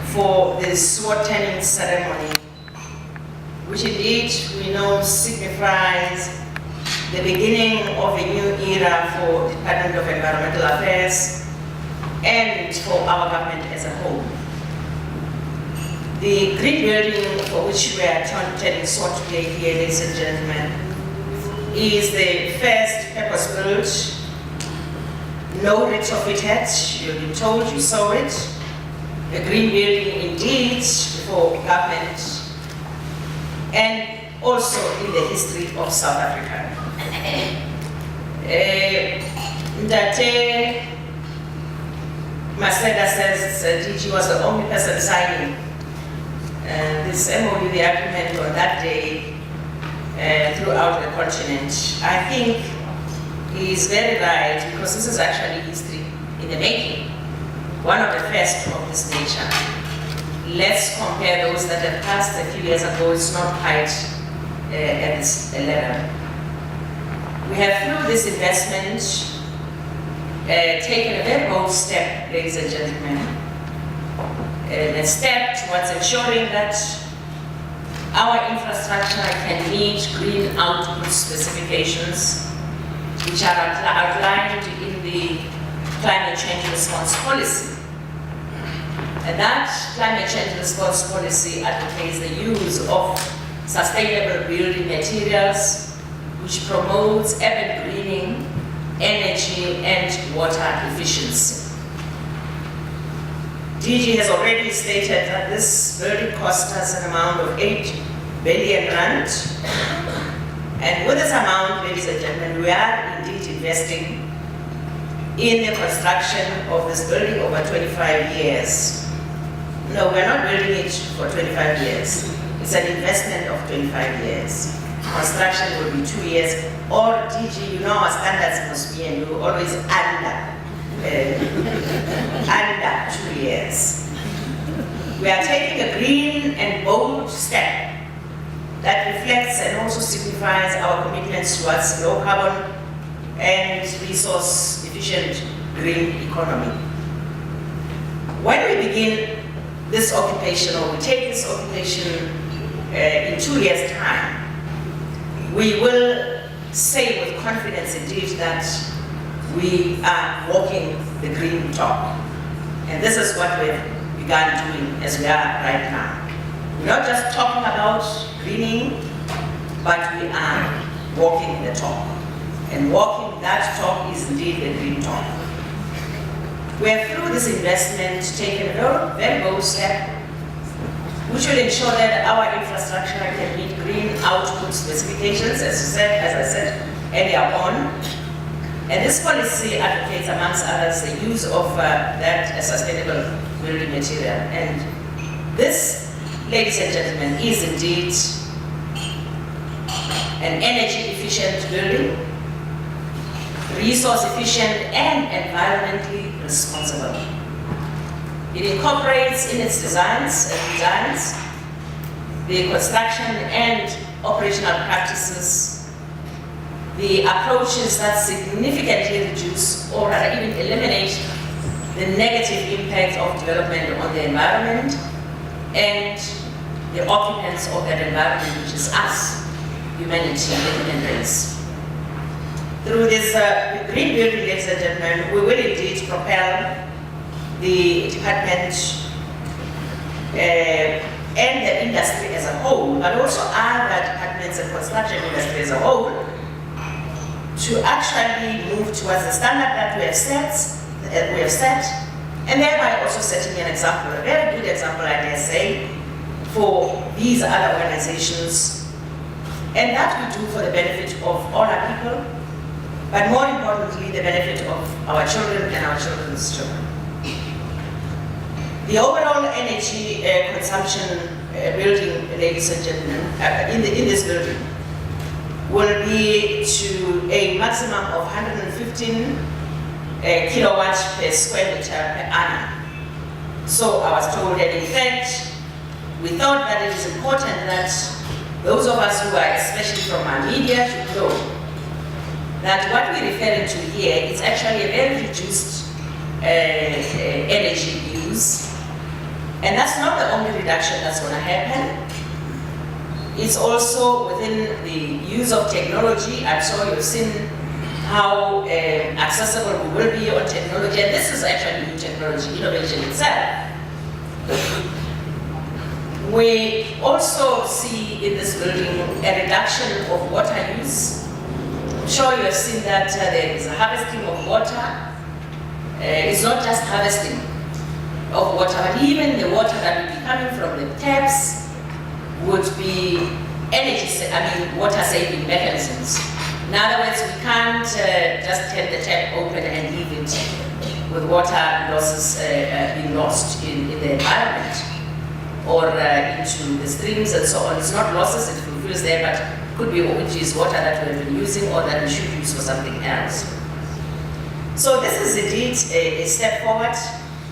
For the Sodturning ceremony, which indeed we know signifies the beginning of a new era for the Department of Environmental Affairs and for our government as a whole. The green building for which we are turning sod today here, ladies and gentlemen, is the first purpose-built, no retrofitted. You've been told, you saw it. A green building indeed for government and also in the history of South Africa. Ndate Maseda says DG was the only person signing this MOU, the agreement on that day throughout the continent. I think he is very right, because this is actually history in the making. One of the first of this nature. Let's compare those that have passed a few years ago. It's not quite at this level. We have, through this investment, taken a very bold step, ladies and gentlemen. A step towards ensuring that our infrastructure can meet green output specifications, which are outlined in the climate change response policy. And that climate change response policy advocates the use of sustainable building materials, which promotes urban greening, energy and water efficiency. DG has already stated that this building cost us an amount of 8 billion rand. And with this amount, ladies and gentlemen, we are indeed investing in the construction of this building over 25 years. No, we're not building it for 25 years. It's an investment of 25 years. construction will be 2 years, or DG, you know our standards must be, and you always under 2 years. We are taking a green and bold step that reflects and also signifies our commitments towards low carbon and resource efficient green economy. When we begin this occupation, or we take this occupation in 2 years' time, we will say with confidence indeed that we are walking the green talk. And this is what we've begun doing as we are right now. We're not just talking about greening, but we are walking the talk. And walking that talk is indeed the green talk. We have, through this investment, taken a very bold step which will ensure that our infrastructure can meet green output specifications, as I said earlier on. And this policy advocates, amongst others, the use of that sustainable building material. And this, ladies and gentlemen, is indeed an energy efficient building, resource efficient and environmentally responsible. It incorporates in its designs the construction and operational practices, the approaches that significantly reduce or even eliminate the negative impact of development on the environment and the occupants of that environment, which is us, humanity, the human race. Through this green building, ladies and gentlemen, we will indeed propel the department and the industry as a whole, but also other departments and construction industry as a whole, to actually move towards the standard that we have set, and thereby also setting an example, a very good example, I dare say, for these other organizations, and that we do for the benefit of all our people, but more importantly, the benefit of our children and our children's children. The overall energy consumption building, ladies and gentlemen, in this building will be to a maximum of 115 kilowatts per square meter per annum. So I was told, and in fact, we thought that it is important that those of us who are especially from our media should know that what we're referring to here is actually a very reduced energy use. And that's not the only reduction that's going to happen. It's also within the use of technology. I'm sure you've seen how accessible we will be on technology. And this is actually new technology, innovation itself. We also see in this building a reduction of water use. I'm sure you have seen that there is a harvesting of water. It's not just harvesting of water, but even the water that will be coming from the taps would be water saving mechanisms. In other words, we can't just turn the tap open and leave it with water losses being lost in the environment or into the streams and so on. It's not losses, it fulfills there, but could be which is water that we have been using or that we should use for something else. So this is indeed a step forward.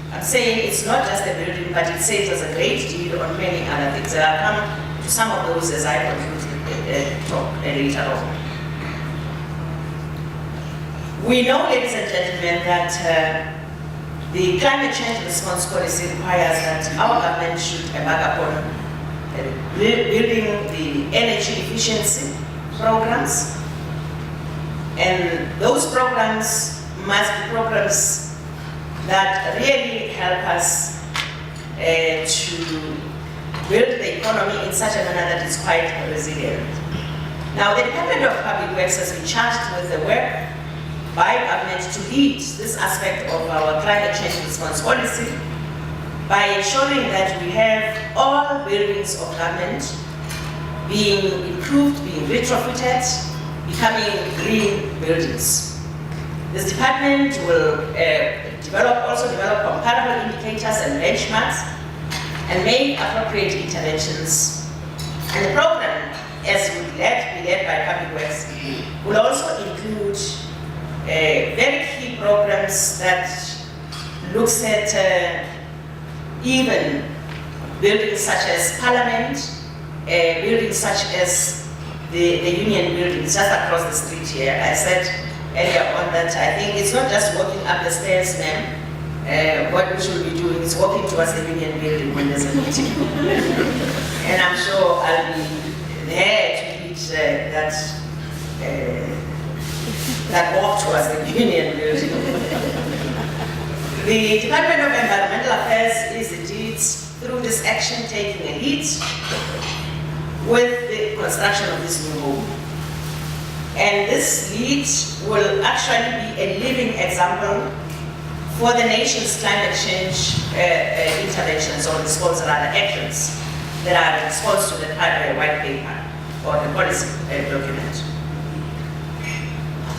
I'm saying it's not just a building, but it saves us a great deal on many other things. And I'll come to some of those as I conclude talk later on. We know, ladies and gentlemen, that the climate change response policy requires that our government should embark upon building the energy efficiency programs. And those programs must be programs that really help us to build the economy in such a manner that is quite resilient. Now, the Department of Public Works has been charged with the work by government to lead this aspect of our climate change response policy by ensuring that we have all buildings of government being improved, being retrofitted, becoming green buildings. This department will also develop comparable indicators and benchmarks and make appropriate interventions. And the program, as we be led led by Public Works, will also include very key programs that looks at even buildings such as Parliament, buildings such as the Union buildings just across the street here. I said earlier on that I think it's not just walking up the stairs, ma'am. What we should be doing is walking towards the Union building when there's a meeting. And I'm sure I'll be there to lead that walk towards the Union building. The Department of Environmental Affairs is indeed, through this action, taking a lead with the construction of this new home. And this lead will actually be a living example for the nation's climate change interventions or response, rather actions that are in response to the white paper or the policy document.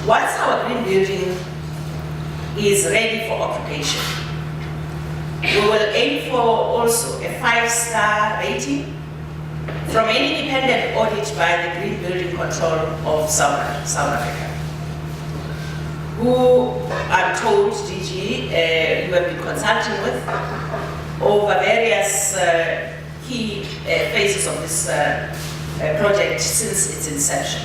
Once our green building is ready for occupation, we will aim for also a 5-star rating from an independent audit by the Green Building Control of South Africa, who I'm told, DG, you have been consulting with over various key phases of this project since its inception.